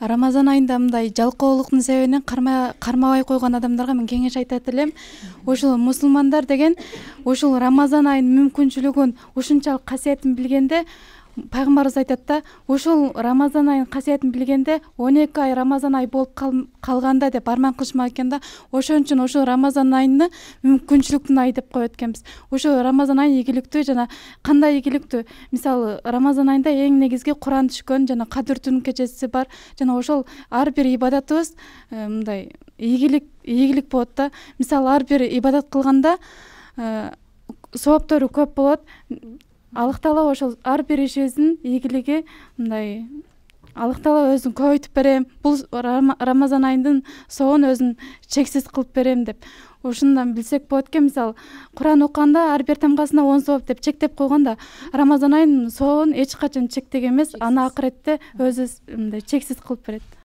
Рамазан айында мындай жалкоолуктун себебинен кармабай койгон адамдарга мен кеңеш айтат элем. Ошол мусулмандар деген ушул Рамазан айынын мүмкүнчүлүгүн, ушунчалык касиетин билгенде, пайгамбарыбыз айтат да, ушул Рамазан айынын касиетин билгенде 12 ай Рамазан ай болуп калганда деп арман кылышмак экен да. Ошон үчүн ошол Рамазан айыны мүмкүнчүлүктүн айы деп коет экенбиз. Ошол Рамазан айы ийгиликтүү жана кандай ийгиликтүү? Мисалы, Рамазан айында эң негизги Куран түшкөн жана Кадыр түнү кечеси бар. Жана ошол ар бир ибадатыбыз мындай ийгилик болот да. Мисалы, ар бир ибадат кылганда сооптору көп болот. Аллах Таала ошол ар бир ишибиздин ийгилиги мындай Аллах Таала өзүн көбөйтүп берем. Бул Рамазан айынын соон өзүн чексиз кылып берем деп. Ушундан билсек болот экен. Мисалы, Куран окуганда ар бир тамгасына 10 сооп деп чектеп койгон да, Рамазан айынын соон эч качан чектеги эмес, аны акыретте өзү мындай чексиз кылып берет.